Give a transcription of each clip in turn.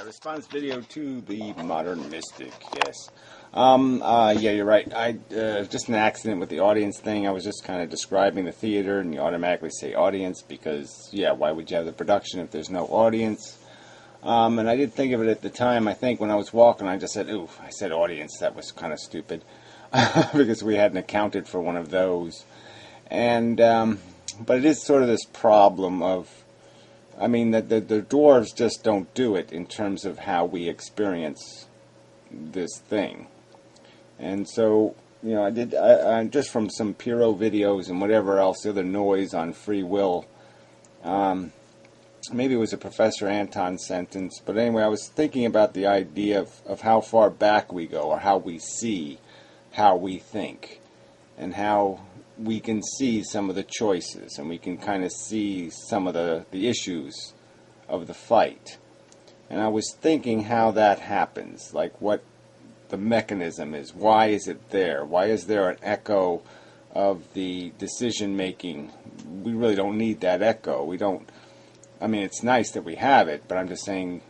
Response video to the Modern Mystic, yes. Yeah, you're right. Just an accident with the audience thing. I was just kind of describing the theater, and you automatically say audience because, yeah, why would you have the production if there's no audience? And I did think of it at the time. I think when I was walking, I just said, ooh, I said audience. That was kind of stupid because we hadn't accounted for one of those. And, but it is sort of this problem of, I mean, the dwarves just don't do it in terms of how we experience this thing. And so, you know, I just from some Piro videos and whatever else, the other noise on free will, maybe it was a Professor Anton sentence, but anyway, I was thinking about the idea of how far back we go, or how we see, how we think, and how we can see some of the choices, and we can kind of see some of the issues of the fight. And I was thinking how that happens, like what the mechanism is. Why is it there? Why is there an echo of the decision making? We really don't need that echo. We don't, I mean, it's nice that we have it, but I'm just saying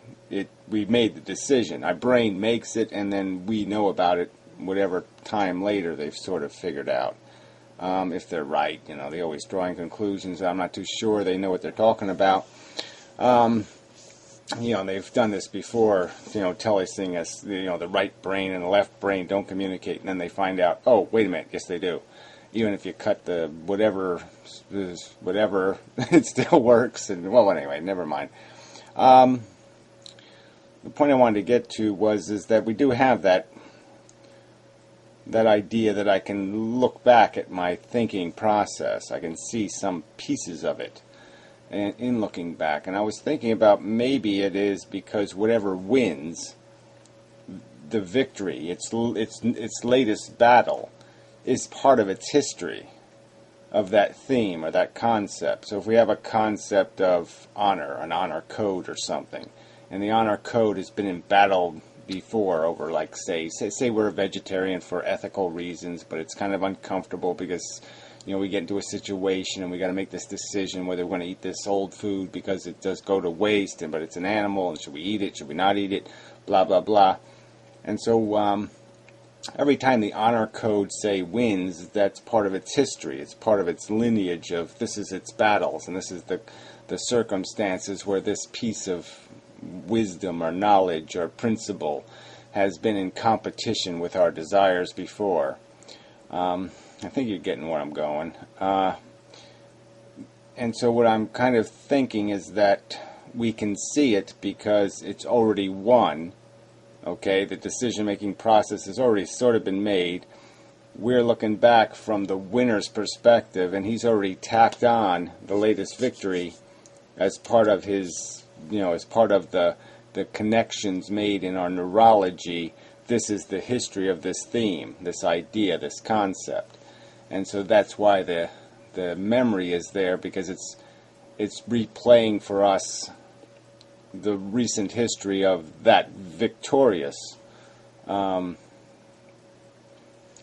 we made the decision. Our brain makes it, and then we know about it whatever time later they've sort of figured out. If they're right, you know, they're always drawing conclusions. I'm not too sure they know what they're talking about. You know, they've done this before, you know, telling us, you know, the right brain and the left brain don't communicate, and then they find out, oh, wait a minute, yes they do. Even if you cut the whatever, it still works. And well, anyway, never mind. The point I wanted to get to is that we do have that idea that I can look back at my thinking process. I can see some pieces of it in looking back. And I was thinking about maybe it is because whatever wins the victory, its latest battle, is part of its history of that theme or that concept. So if we have a concept of honor, an honor code or something, and the honor code has been in battle before over, like, say we're a vegetarian for ethical reasons, but it's kind of uncomfortable because, you know, we get into a situation and we got to make this decision whether we're going to eat this old food because it does go to waste, but it's an animal, and should we eat it, should we not eat it, blah blah blah. And so every time the honor code, say, wins, that's part of its history. It's part of its lineage of this is its battles, and this is the circumstances where this piece of wisdom or knowledge or principle has been in competition with our desires before. I think you're getting where I'm going. And so what I'm kind of thinking is that we can see it because it's already won. Okay, the decision-making process has already sort of been made. We're looking back from the winner's perspective, and he's already tacked on the latest victory as part of his, you know, as part of the connections made in our neurology. This is the history of this theme, this idea, this concept. And so that's why the memory is there, because it's replaying for us the recent history of that victorious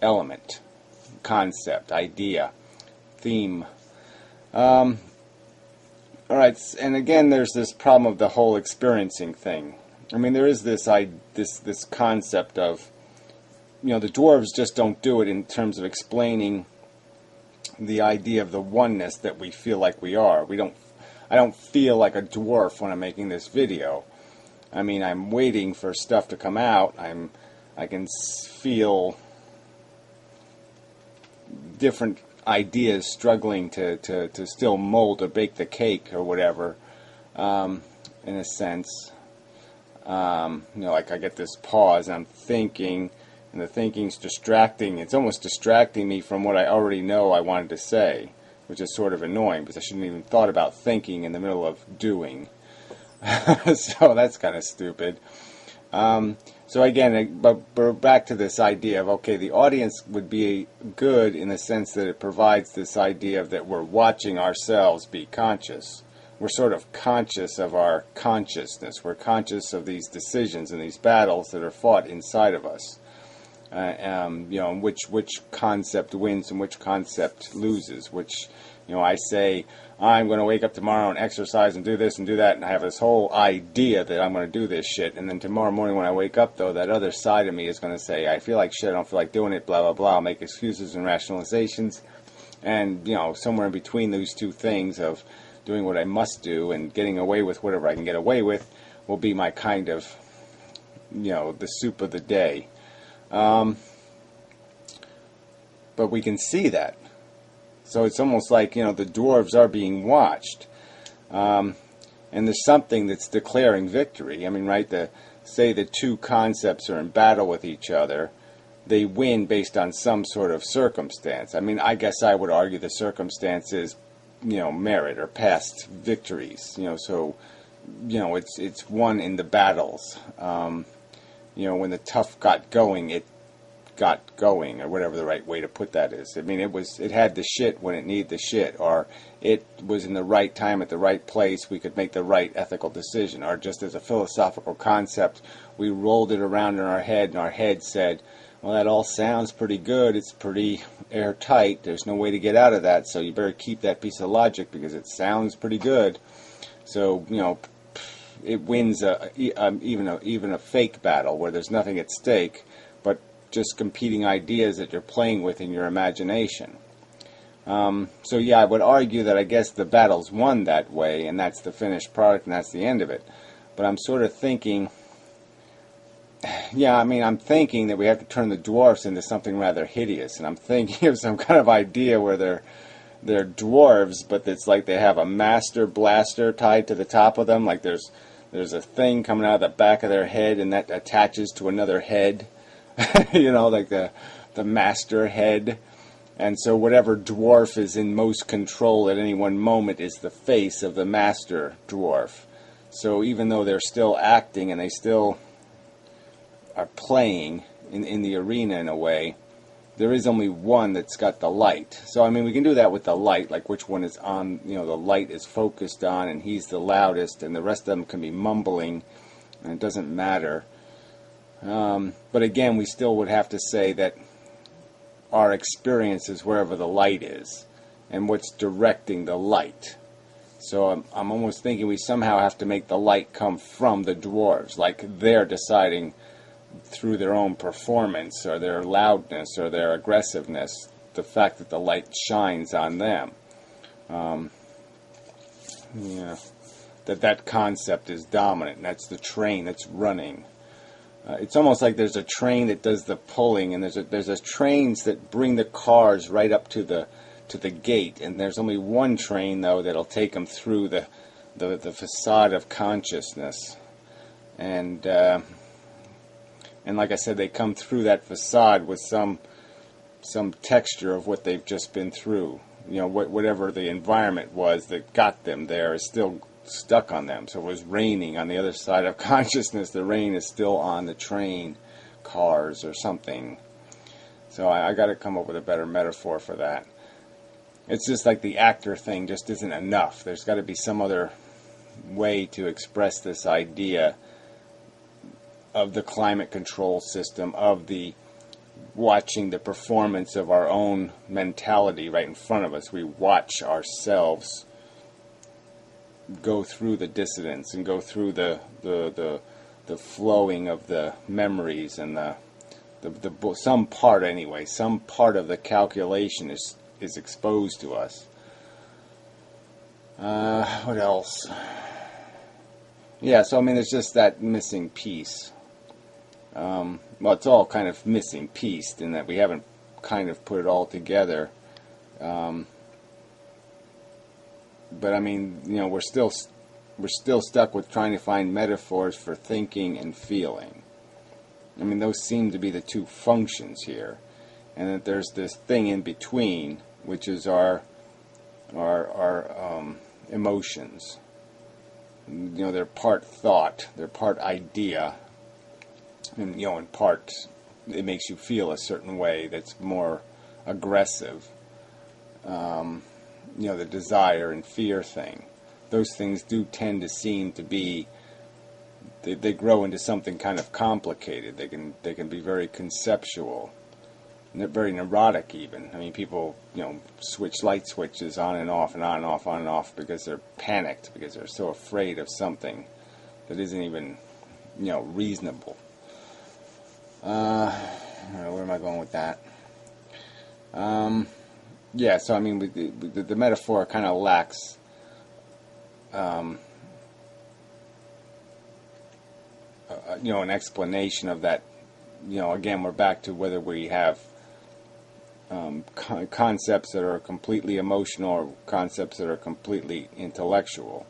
element, concept, idea, theme. All right, and again, there's this problem of the whole experiencing thing. I mean, there is this concept of, you know, the dwarves just don't do it in terms of explaining the idea of the oneness that we feel like we are. I don't feel like a dwarf when I'm making this video. I mean, I'm waiting for stuff to come out. I can feel different ideas struggling to still mold or bake the cake or whatever, in a sense. You know, like I get this pause and I'm thinking, and the thinking's distracting. It's almost distracting me from what I already know I wanted to say, which is sort of annoying because I shouldn't even thought about thinking in the middle of doing. So that's kind of stupid. So again, but we're back to this idea of, okay, the audience would be good in the sense that it provides this idea of that we're watching ourselves be conscious. We're sort of conscious of our consciousness. We're conscious of these decisions and these battles that are fought inside of us. You know, which concept wins and which concept loses. Which, you know, I say, I'm going to wake up tomorrow and exercise and do this and do that, and I have this whole idea that I'm going to do this shit, and then tomorrow morning when I wake up, though, that other side of me is going to say, I feel like shit, I don't feel like doing it, blah, blah, blah. I'll make excuses and rationalizations, and, you know, somewhere in between those two things of doing what I must do and getting away with whatever I can get away with will be my kind of, you know, the soup of the day. But we can see that. So it's almost like, you know, the dwarves are being watched. And there's something that's declaring victory. I mean, right, say the two concepts are in battle with each other, they win based on some sort of circumstance. I mean, I guess I would argue the circumstance is, you know, merit or past victories. You know, so, you know, it's won in the battles. You know, when the tough got going, it got going, or whatever the right way to put that is. I mean, it had the shit when it needed the shit, or it was in the right time at the right place, we could make the right ethical decision, or just as a philosophical concept, we rolled it around in our head, and our head said, well, that all sounds pretty good, it's pretty airtight, there's no way to get out of that, so you better keep that piece of logic because it sounds pretty good. So, you know, it wins even a fake battle where there's nothing at stake, but just competing ideas that you're playing with in your imagination. So yeah, I would argue that I guess the battle's won that way, and that's the finished product, and that's the end of it. But I'm sort of thinking, yeah, I mean, I'm thinking that we have to turn the dwarfs into something rather hideous, and I'm thinking of some kind of idea where they're dwarves, but it's like they have a master blaster tied to the top of them, like there's a thing coming out of the back of their head, and that attaches to another head. You know, like the master head. And so whatever dwarf is in most control at any one moment is the face of the master dwarf. So even though they're still acting and they still are playing in the arena in a way, there is only one that's got the light. So, I mean, we can do that with the light, like which one is on, you know, the light is focused on and he's the loudest, and the rest of them can be mumbling, and it doesn't matter. But again, we still would have to say that our experience is wherever the light is, and what's directing the light. So I'm almost thinking we somehow have to make the light come from the dwarves, like they're deciding through their own performance, or their loudness, or their aggressiveness, the fact that the light shines on them. Yeah, that concept is dominant, and that's the train that's running. It's almost like there's a train that does the pulling, and there's trains that bring the cars right up to the gate, and there's only one train though that'll take them through the facade of consciousness, and like I said, they come through that facade with some texture of what they've just been through. You know, whatever the environment was that got them there is still stuck on them. So it was raining on the other side of consciousness. The rain is still on the train cars or something. So I got to come up with a better metaphor for that. It's just like the actor thing just isn't enough. There's got to be some other way to express this idea of the climate control system, of the watching the performance of our own mentality right in front of us. We watch ourselves go through the dissidence and go through the flowing of the memories, and the some part anyway, some part of the calculation is exposed to us. What else? Yeah, so I mean, there's just that missing piece. Well, it's all kind of missing pieced in that we haven't kind of put it all together. But I mean, you know, we're still stuck with trying to find metaphors for thinking and feeling. I mean, those seem to be the two functions here, and that there's this thing in between, which is our emotions. You know, they're part thought, they're part idea, and, you know, in part it makes you feel a certain way that's more aggressive. You know, the desire and fear thing. Those things do tend to seem to be, they grow into something kind of complicated. They can be very conceptual. very neurotic even. I mean, people, switch light switches on and off and on and off, on and off because they're panicked, because they're so afraid of something that isn't even, reasonable. Where am I going with that? Yeah, so I mean, the metaphor kind of lacks an explanation of that. Again, we're back to whether we have concepts that are completely emotional or concepts that are completely intellectual,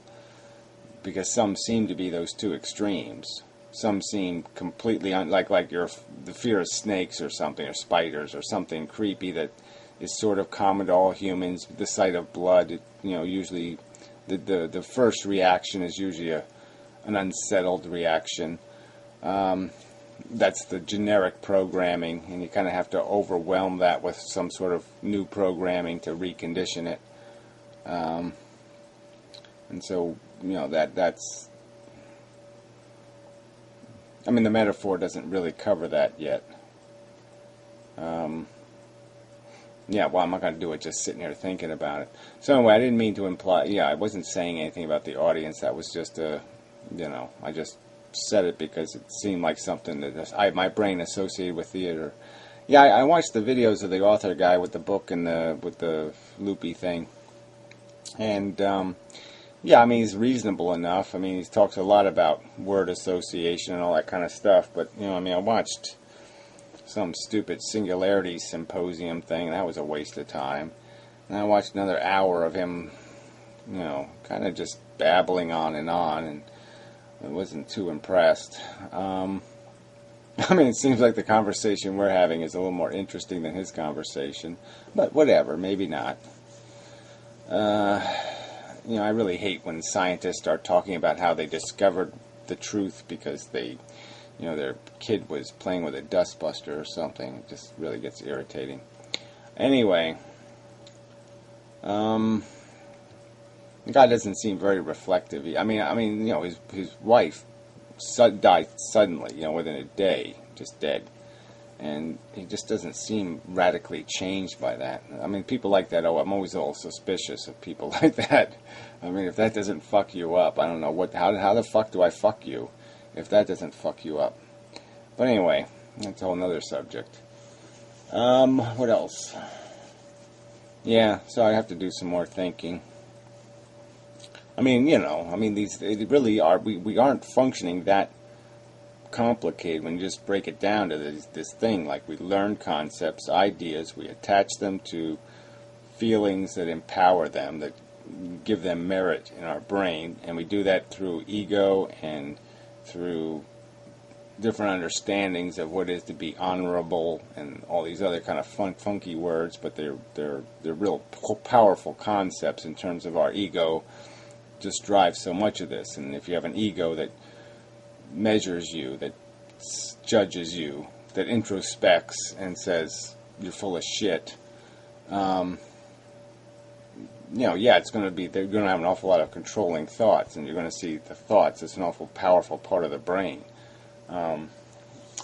because some seem to be those two extremes. Some seem completely like the fear of snakes or something, or spiders or something creepy that is sort of common to all humans. The sight of blood, usually the first reaction is usually an unsettled reaction. That's the generic programming, and you kind of have to overwhelm that with some sort of new programming to recondition it. And so, that's... I mean, the metaphor doesn't really cover that yet. Yeah, well, I'm not going to do it just sitting here thinking about it. So anyway, I didn't mean to imply... Yeah, I wasn't saying anything about the audience. That was just I just said it because it seemed like something that my brain associated with theater. Yeah, I watched the videos of the author guy with the book and with the loopy thing. And, yeah, I mean, he's reasonable enough. I mean, he talks a lot about word association and all that kind of stuff. But, I watched some stupid singularity symposium thing. That was a waste of time. And I watched another hour of him, kind of just babbling on, and I wasn't too impressed. I mean, it seems like the conversation we're having is a little more interesting than his conversation. But whatever, maybe not. I really hate when scientists start talking about how they discovered the truth because their kid was playing with a dustbuster or something. It just really gets irritating. Anyway, the guy doesn't seem very reflective. I mean, his wife died suddenly, within a day, just dead. And he just doesn't seem radically changed by that. I mean, people like that, I'm always a little suspicious of people like that. I mean, if that doesn't fuck you up, I don't know how the fuck do I fuck you if that doesn't fuck you up? But anyway, that's a whole nother subject. What else? Yeah, so I have to do some more thinking. I mean, they really are, we aren't functioning that complicated when you just break it down to this thing. Like, we learn concepts, ideas, we attach them to feelings that empower them, that give them merit in our brain, and we do that through ego and through different understandings of what it is to be honorable and all these other kind of funky words, but they're real powerful concepts in terms of our ego just drives so much of this. And if you have an ego that measures you, that judges you, that introspects and says you're full of shit, it's going to be, they're going to have an awful lot of controlling thoughts, and you're going to see the thoughts as an awful powerful part of the brain.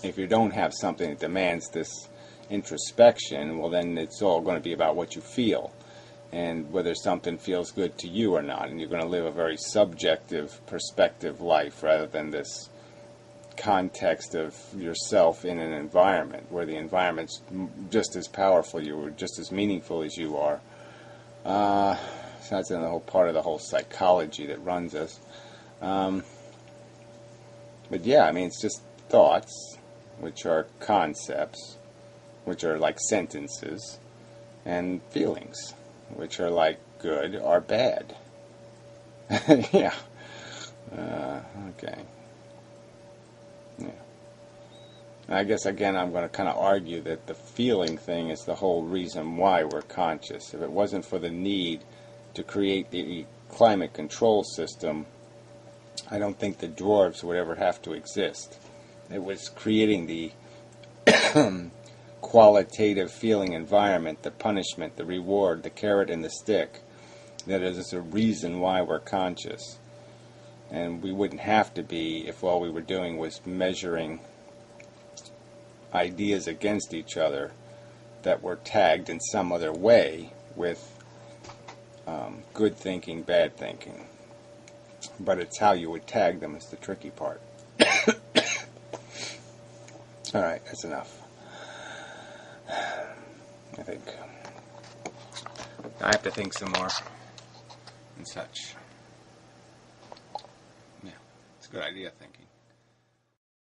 If you don't have something that demands this introspection, well, then it's all going to be about what you feel and whether something feels good to you or not, and you're going to live a very subjective perspective life rather than this context of yourself in an environment where the environment's just as powerful, you are just as meaningful as you are. So that's another whole part of the whole psychology that runs us. But yeah, I mean, it's just thoughts, which are concepts, which are like sentences, and feelings, which are like good or bad. Yeah. Okay. Yeah. I guess, again, I'm going to kind of argue that the feeling thing is the whole reason why we're conscious. If it wasn't for the need to create the climate control system, I don't think the dwarves would ever have to exist. It was creating the qualitative feeling environment, the punishment, the reward, the carrot and the stick, that is a reason why we're conscious. And we wouldn't have to be if all we were doing was measuring ideas against each other that were tagged in some other way with good thinking, bad thinking. But it's how you would tag them is the tricky part. Alright, that's enough. I think I have to think some more and such. Yeah, it's a good idea thinking.